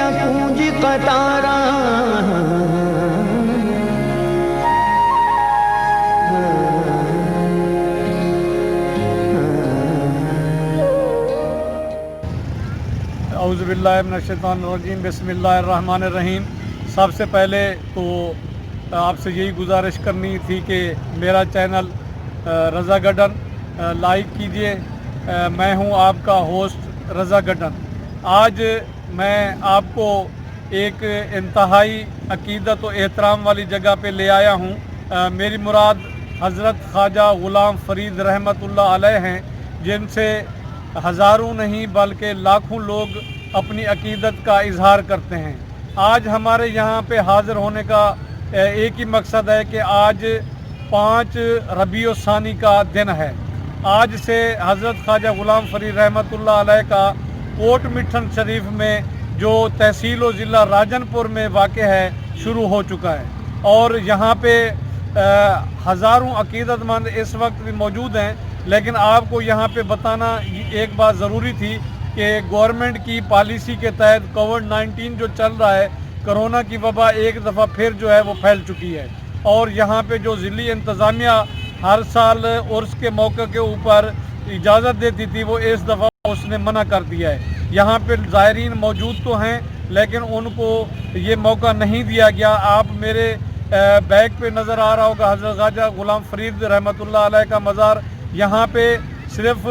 کیا گونج قطارہ اعوذ باللہ من الشیطان الرجیم، بسم اللہ الرحمن الرحیم۔ سب سے پہلے تو آپ سے یہی گزارش کرنی تھی کہ میرا چینل رضا گڈن لائک کیجئے۔ میں ہوں آپ کا ہوسٹ رضا گڈن۔ آج میں آپ کو ایک انتہائی عقیدت و احترام والی جگہ پہ لے آیا ہوں۔ میری مراد حضرت خواجہ غلام فرید رحمۃ اللہ علیہ ہیں، جن سے ہزاروں نہیں بلکہ لاکھوں لوگ اپنی عقیدت کا اظہار کرتے ہیں۔ آج ہمارے یہاں پہ حاضر ہونے کا ایک ہی مقصد ہے کہ آج 5 ربیع الثانی کا دن ہے۔ آج سے حضرت خواجہ غلام فرید رحمۃ اللہ علیہ کا کوٹ مٹھن شریف میں جو تحصیل و ضلع راجن پور میں واقع ہے شروع ہو چکا ہے، اور یہاں پہ ہزاروں عقیدت مند اس وقت بھی موجود ہیں۔ لیکن آپ کو یہاں پہ بتانا ایک بات ضروری تھی کہ گورنمنٹ کی پالیسی کے تحت کووڈ-19 جو چل رہا ہے، کرونا کی وبا ایک دفعہ پھر جو ہے وہ پھیل چکی ہے، اور یہاں پہ جو ضلعی انتظامیہ ہر سال عرس کے موقع کے اوپر اجازت دیتی تھی، وہ اس دفعہ اس نے منع کر دیا ہے۔ یہاں پہ زائرین موجود تو ہیں لیکن ان کو یہ موقع نہیں دیا گیا۔ آپ میرے بیک پہ نظر آ رہا ہوگا حضرت خواجہ غلام فرید رحمۃ اللہ علیہ کا مزار۔ یہاں پہ صرف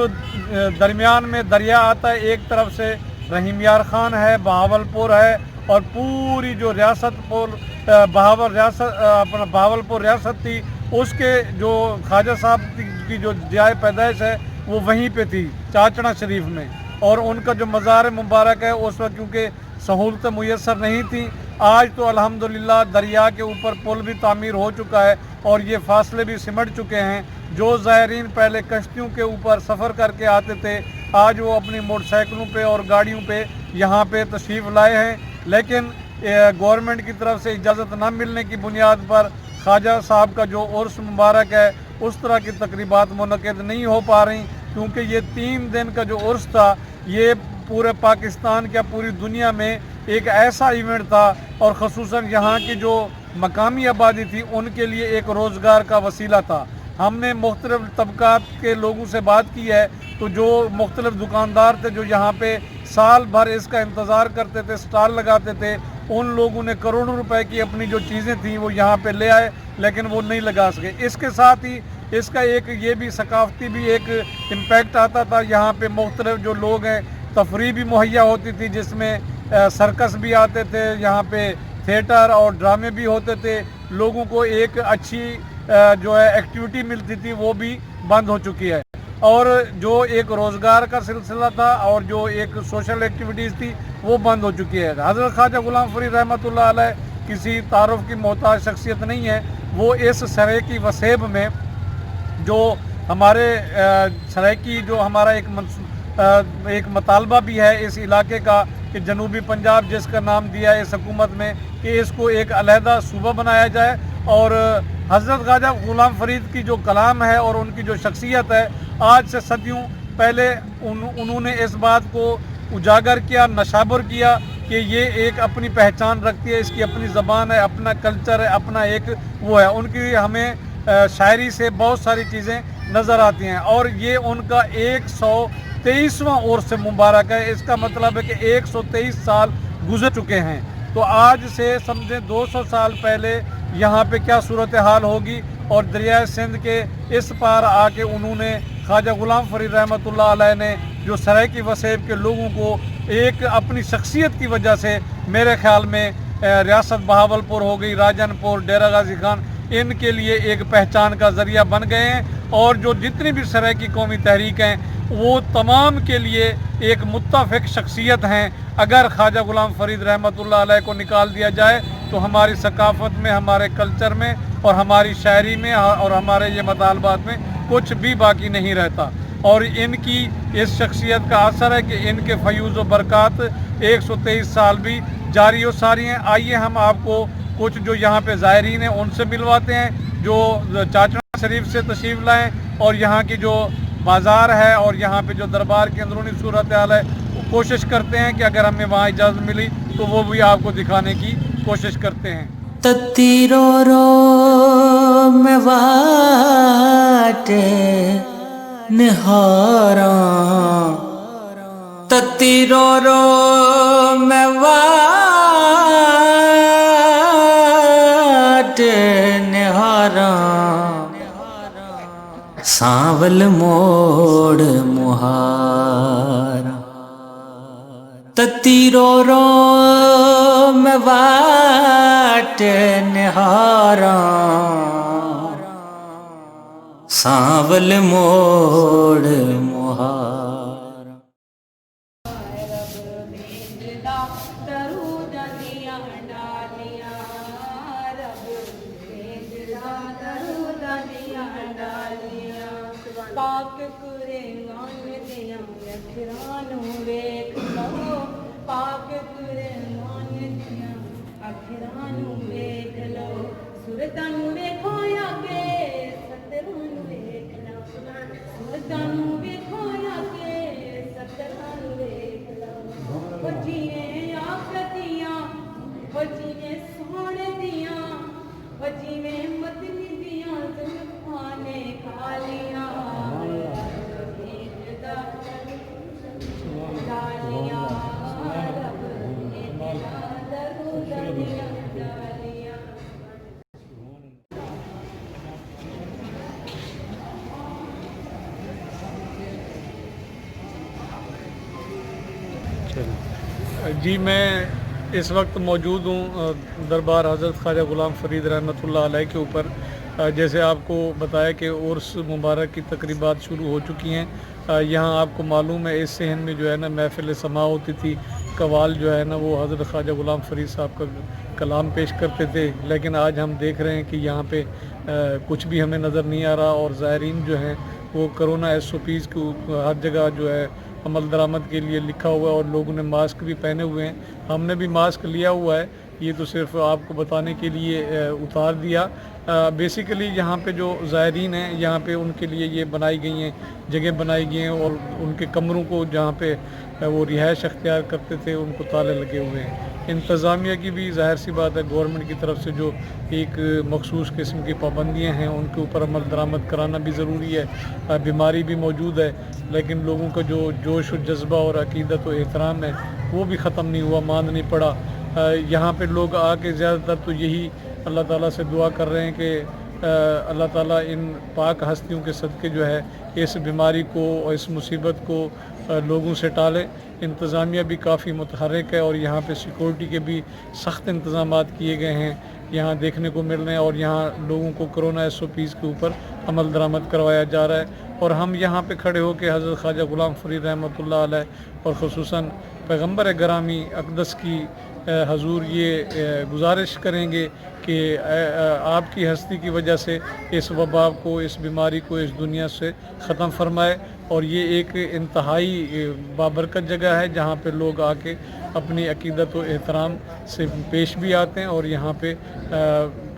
درمیان میں دریا آتا ہے، ایک طرف سے رحیم یار خان ہے، بہاولپور ہے، اور پوری جو ریاست بہاولپور ریاست تھی، اس کے جو خواجہ صاحب کی جو جائے پیدائش ہے وہ وہیں پہ تھی، چاچڑا شریف میں، اور ان کا جو مزار مبارک ہے اس وقت کیونکہ سہولتیں میسر نہیں تھیں۔ آج تو الحمدللہ دریا کے اوپر پل بھی تعمیر ہو چکا ہے اور یہ فاصلے بھی سمٹ چکے ہیں۔ جو زائرین پہلے کشتیوں کے اوپر سفر کر کے آتے تھے، آج وہ اپنی موٹر سائیکلوں پہ اور گاڑیوں پہ یہاں پہ تشریف لائے ہیں، لیکن گورنمنٹ کی طرف سے اجازت نہ ملنے کی بنیاد پر خواجہ صاحب کا جو عرس مبارک ہے اس طرح کی تقریبات منعقد نہیں ہو پا رہی، کیونکہ یہ 3 دن کا جو عرس تھا یہ پورے پاکستان کیا پوری دنیا میں ایک ایسا ایونٹ تھا، اور خصوصاً یہاں کی جو مقامی آبادی تھی ان کے لیے ایک روزگار کا وسیلہ تھا۔ ہم نے مختلف طبقات کے لوگوں سے بات کی ہے، تو جو مختلف دکاندار تھے جو یہاں پہ سال بھر اس کا انتظار کرتے تھے، سٹال لگاتے تھے، ان لوگوں نے کروڑوں روپے کی اپنی جو چیزیں تھیں وہ یہاں پہ لے آئے لیکن وہ نہیں لگا سکے۔ اس کے ساتھ ہی اس کا ایک یہ بھی ثقافتی بھی ایک امپیکٹ آتا تھا۔ یہاں پہ مختلف جو لوگ ہیں تفریح بھی مہیا ہوتی تھی، جس میں سرکس بھی آتے تھے، یہاں پہ تھیٹر اور ڈرامے بھی ہوتے تھے، لوگوں کو ایک اچھی جو ہے ایکٹیویٹی ملتی تھی وہ بھی بند ہو چکی ہے، اور جو ایک روزگار کا سلسلہ تھا اور جو ایک سوشل ایکٹیویٹیز تھی وہ بند ہو چکی ہے۔ حضرت خواجہ غلام فرید رحمۃ اللہ علیہ کسی تعارف کی محتاج شخصیت نہیں ہے۔ وہ اس سرائیکی وسیب میں جو ہمارے سرائیکی جو ہمارا ایک مطالبہ بھی ہے اس علاقے کا کہ جنوبی پنجاب جس کا نام دیا ہے اس حکومت میں کہ اس کو ایک علیحدہ صوبہ بنایا جائے، اور حضرت خواجہ غلام فرید کی جو کلام ہے اور ان کی جو شخصیت ہے، آج سے صدیوں پہلے انہوں نے اس بات کو اجاگر کیا، نشابر کیا کہ یہ ایک اپنی پہچان رکھتی ہے، اس کی اپنی زبان ہے، اپنا کلچر ہے، اپنا ایک وہ ہے۔ ان کی ہمیں شاعری سے بہت ساری چیزیں نظر آتی ہیں، اور یہ ان کا 123واں عرس مبارک ہے۔ اس کا مطلب ہے کہ 123 سال گزر چکے ہیں، تو آج سے سمجھیں 200 سال پہلے یہاں پہ کیا صورتحال ہوگی، اور دریائے سندھ کے اس پار آ کے انہوں نے خواجہ غلام فرید رحمۃ اللہ علیہ نے جو سرائیکی وسیب کے لوگوں کو ایک اپنی شخصیت کی وجہ سے میرے خیال میں ریاست بہاولپور ہو گئی، راجن پور، ڈیرہ غازی خان، ان کے لیے ایک پہچان کا ذریعہ بن گئے ہیں، اور جو جتنی بھی سرائیکی قومی تحریک ہیں وہ تمام کے لیے ایک متفق شخصیت ہیں۔ اگر خواجہ غلام فرید رحمۃ اللہ علیہ کو نکال دیا جائے تو ہماری ثقافت میں، ہمارے کلچر میں اور ہماری شاعری میں اور ہمارے یہ مطالبات میں کچھ بھی باقی نہیں رہتا، اور ان کی اس شخصیت کا اثر ہے کہ ان کے فیوز و برکات 123 سال بھی جاری و ساری ہیں۔ آئیے ہم آپ کو کچھ جو یہاں پہ زائرین ہیں ان سے ملواتے ہیں جو چاچڑا شریف سے تشریف لائیں، اور یہاں کی جو بازار ہے اور یہاں پہ جو دربار کی اندرونی صورتحال ہے، کوشش کرتے ہیں کہ اگر ہمیں وہاں اجازت ملی तो वो भी आपको दिखाने की कोशिश करते हैं। तत्तीरो रो में वाटे निहारा तत्तीरो रो में वाटे निहारा सांवल मोड़ मुहारा तत्तीरो रो में वाट निहारा सांवल मोड़ मुहारा। पाक कुरान दियां अखरां नूं वेख लो पाक कुरान दियां अखरां नूं वेख लो सूरतां नूं वेखो आगे सतरां नूं वेख लो सूरतां नूं वेखो आगे सतरां नूं वेख लो ओ जिवें आफतियां ओ जिवें सोहणे दियां ओ जिवें मदनी दियां जुल्फां ने कालियां जी मैं इस वक्त मौजूद हूँ दरबार हज़रत ख्वाजा ग़ुलाम फ़रीद रहमतुल्लाह अलैह के ऊपर। जैसे आपको बताया कि उर्स मुबारक की तकरीबात शुरू हो चुकी हैं। यहाँ आपको मालूम है इस सहन में जो है ना महफ़िल समा होती थी। कवाल जो है ना वो हज़रत ख्वाजा ग़ुलाम फ़रीद साहब का कलाम पेश करते थे, लेकिन आज हम देख रहे हैं कि यहाँ पे कुछ भी हमें नज़र नहीं आ रहा और ज़ायरीन जो हैं वो कोरोना SOPs को हर जगह जो है अमल दरामद के लिए लिखा हुआ है और लोगों ने मास्क भी पहने हुए हैं। हमने भी मास्क लिया हुआ है, ये तो सिर्फ आपको बताने के लिए उतार दिया। बेसिकली यहाँ पे जो ज़ायरीन हैं यहाँ पे उनके लिए ये बनाई गई हैं, जगह बनाई गई हैं और उनके कमरों को जहाँ पे वो रिहाइश अख्तियार करते थे उनको ताले लगे हुए हैं। इंतज़ामिया की भी ज़ाहिर सी बात है गवर्नमेंट की तरफ से जो एक मखसूस किस्म की पाबंदियाँ हैं उनके ऊपर अमल दरामद कराना भी ज़रूरी है। बीमारी भी मौजूद है लेकिन लोगों का जो जोश और जज्बा और अकीदत और एहतराम है वो भी ख़त्म नहीं हुआ, मांद नहीं पड़ा। यहाँ पे लोग आके ज़्यादातर तो यही अल्लाह ताला से दुआ कर रहे हैं कि अल्लाह ताला इन पाक हस्तियों के सदक़े जो है इस बीमारी को और इस मुसीबत को लोगों से टाले। इंतज़ामिया भी काफ़ी मुतहर्रिक है और यहाँ पे सिक्योरिटी के भी सख्त इंतज़ामात किए गए हैं, यहाँ देखने को मिल रहे हैं और यहाँ लोगों को कोरोना SOPs के ऊपर अमल दरामद करवाया जा रहा है। और हम यहाँ पे खड़े हो के हज़रत ख्वाजा ग़ुलाम फ़रीद रहमतुल्लाह अलैह और ख़ुसूसन पैगम्बर ग्रामी अक़दस की हजूर ये गुजारिश करेंगे कि आपकी हस्ती की वजह से इस वबा को, इस बीमारी को इस दुनिया से ख़त्म फरमाए। और ये एक इंतहाई बाबरकत जगह है जहाँ पे लोग आके अपनी अकीदत व एहतराम से पेश भी आते हैं और यहाँ पे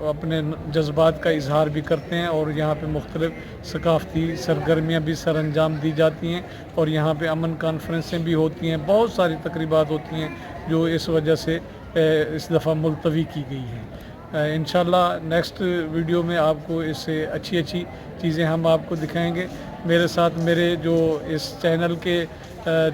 अपने जज्बात का इजहार भी करते हैं और यहाँ पे मुख्तलिफ़ सकाफ़ती सरगर्मियाँ भी सर अंजाम दी जाती हैं और यहाँ पे अमन कॉन्फ्रेंसें भी होती हैं। बहुत सारी तकरीबात होती हैं जो इस वजह से इस दफ़ा मुलतवी की गई हैं। इंशाल्लाह नेक्स्ट वीडियो में आपको इससे अच्छी अच्छी चीज़ें हम आपको दिखाएंगे। मेरे साथ मेरे जो इस चैनल के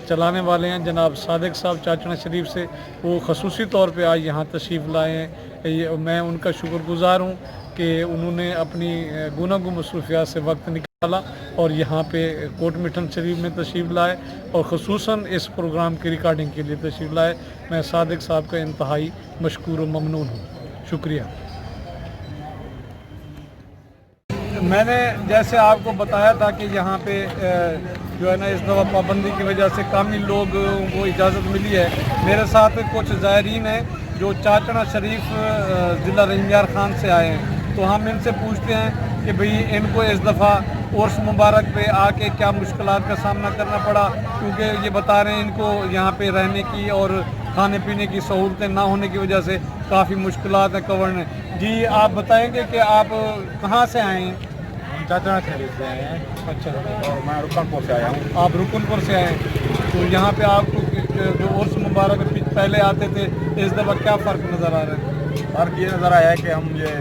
चलाने वाले हैं जनाब सादिक साहब चाचना शरीफ से, वो खसूसी तौर पे आज यहाँ तशरीफ़ लाए हैं। मैं उनका शुक्रगुज़ार हूँ कि उन्होंने अपनी गुनागो मसरूफियात से वक्त निकाला और यहाँ पे कोट मिठन शरीफ में तशरीफ़ लाए और ख़ुसूसन इस प्रोग्राम की रिकॉर्डिंग के लिए तशरीफ़ लाए। मैं सादिक साहब का इंतहाई मशकूर व ममनून हूँ, शुक्रिया। मैंने जैसे आपको बताया था कि यहाँ पे जो है ना इस दफ़ा पाबंदी की वजह से काफ़ी लोगों को इजाज़त मिली है। मेरे साथ कुछ ज़ायरीन हैं जो चाचना शरीफ ज़िला रहीमयार ख़ान से आए हैं, तो हम इनसे पूछते हैं कि भाई इनको इस दफ़ा उर्स मुबारक पे आके क्या मुश्किलात का सामना करना पड़ा, क्योंकि ये बता रहे हैं इनको यहाँ पे रहने की और खाने पीने की सहूलतें ना होने की वजह से काफ़ी मुश्किलात हैं कवरने। जी आप बताएंगे कि आप कहाँ से आए हैं? चाचना शरीफ से आए हैं। अच्छा, और मैं रुकनपुर से आया हूँ। आप रुकनपुर से आए हैं, तो यहाँ पे आपको जो उर्स मुबारक पहले आते थे, इस दफ़ा क्या फ़र्क नज़र आ रहा है? फर्क ये नज़र आया है कि हम ये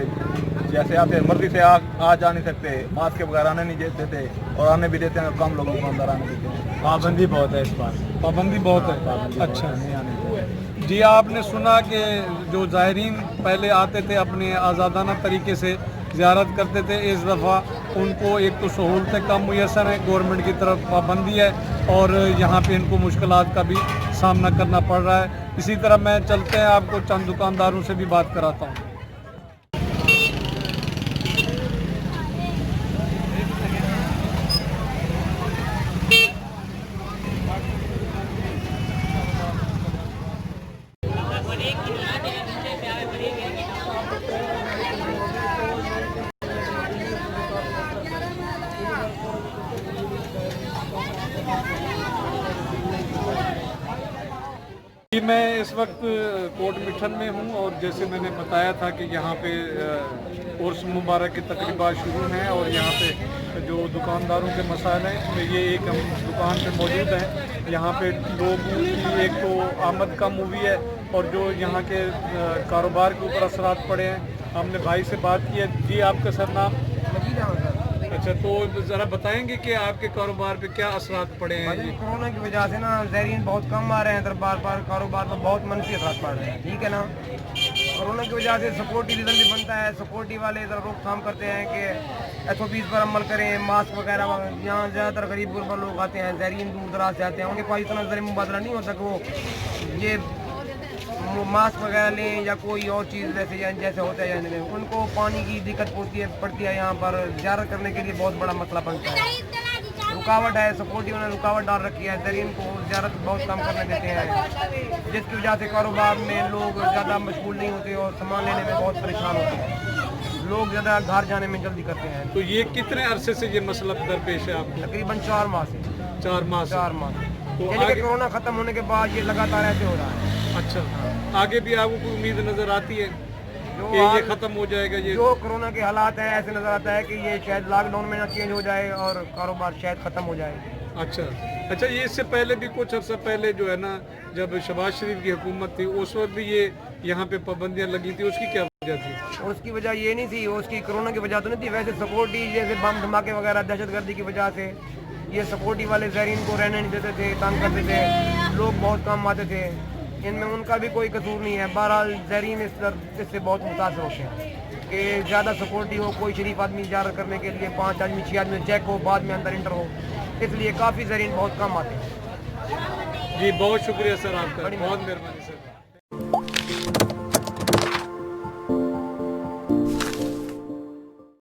जैसे आते मर्जी से आ जा नहीं सकते, मास्क के बगैर आने नहीं देते, और आने भी देते हैं कम लोगों को अंदर आने देते हैं। पाबंदी बहुत है इस बार। पाबंदी बहुत है। अच्छा, नहीं आने देते। जी आपने सुना कि जो ज़ायरीन पहले आते थे अपने आज़ादाना तरीके से ज़ियारत करते थे, इस दफ़ा उनको एक तो सहूलतें कम मुयसर हैं, गवर्नमेंट की तरफ पाबंदी है और यहाँ पे इनको मुश्किलात का भी सामना करना पड़ रहा है। इसी तरह मैं चलते हैं, आपको चंद दुकानदारों से भी बात कराता हूँ। जी मैं इस वक्त कोट मिठन में हूँ और जैसे मैंने बताया था कि यहाँ पे उर्स मुबारक की तकरीबात शुरू हैं और यहाँ पे जो दुकानदारों के मसाइल हैं, इसमें ये एक हम दुकान पे मौजूद हैं। यहाँ पे लोगों की एक तो आमद कम हुई है और जो यहाँ के कारोबार के ऊपर असरात पड़े हैं। हमने भाई से बात की है। जी आपका सर नाम? अच्छा, तो ज़रा बताएंगे कि आपके कारोबार पे क्या असरात पड़े हैं? जी कोरोना की वजह से ना ज़ायरीन बहुत कम आ रहे हैं, दरबार पर कारोबार पर बहुत मनफी असर पड़ रहे हैं, ठीक है ना। कोरोना की वजह से सिक्योरिटी रीज़न भी बनता है, सिक्योरिटी वाले ज़रा रोकथाम करते हैं कि SOPs पर अमल करें, मास्क वगैरह। यहाँ ज़्यादातर गरीब गुरबा लोग आते हैं, ज़ायरीन दूर दराज से आते हैं, उनके पास इतना ज़रिए मुबादला नहीं होता कि वो ये मास्क वगैरह लें या कोई और चीज़ जैसे होता है जाने में। उनको पानी की दिक्कत पड़ती है, यहाँ पर ज़ियारत करने के लिए बहुत बड़ा मसला बनता है। रुकावट है, सिक्योरिटी ने रुकावट डाल रखी है, ज़रीन को ज़ियारत बहुत कम करने देते हैं, जिसकी वजह से कारोबार में लोग ज़्यादा मशगूल नहीं होते और सामान लेने में बहुत परेशान होते हैं। लोग ज़्यादा घर जाने में जल्दी करते हैं। तो ये कितने अरसे से ये मसला दरपेश है आपको? तकरीबन 4 माह से। 4 माह से। 4 माह तो यानी कि आगे कोरोना ख़त्म होने के बाद ये लगातार ऐसे हो रहा है। अच्छा, आगे भी आपको कोई उम्मीद नज़र आती है कि ये ख़त्म हो जाएगा? ये जो कोरोना के हालात हैं, ऐसे नज़र आता है कि ये शायद लॉकडाउन में ना चेंज हो जाए और कारोबार शायद ख़त्म हो जाए। अच्छा, ये इससे पहले भी कुछ अर्सा पहले जो है ना, जब शहबाज शरीफ की हुकूमत थी, उस वक्त भी ये यहाँ पे पाबंदियाँ लगी थी, उसकी क्या वजह थी? और उसकी वजह ये नहीं थी, उसकी कोरोना की वजह तो नहीं थी, वैसे सिक्योरिटी जैसे बम धमाके वगैरह दहशतगर्दी की वजह से ये सिक्योरिटी वाले ज़ायरीन को रहने नहीं देते थे, तंग करते थे, लोग बहुत कम आते थे। इनमें उनका भी कोई कसूर नहीं है। बहरहाल ज़ायरीन इससे बहुत मुतासर होते हैं कि ज़्यादा सिक्योरिटी हो, कोई शरीफ आदमी ज़ियारत करने के लिए 5 आदमी 6 आदमी चेक हो, बाद में अंदर इंटर हो, इसलिए काफ़ी ज़ायरीन बहुत कम आते हैं। जी बहुत शुक्रिया सर आपका, बहुत मेहरबानी सर।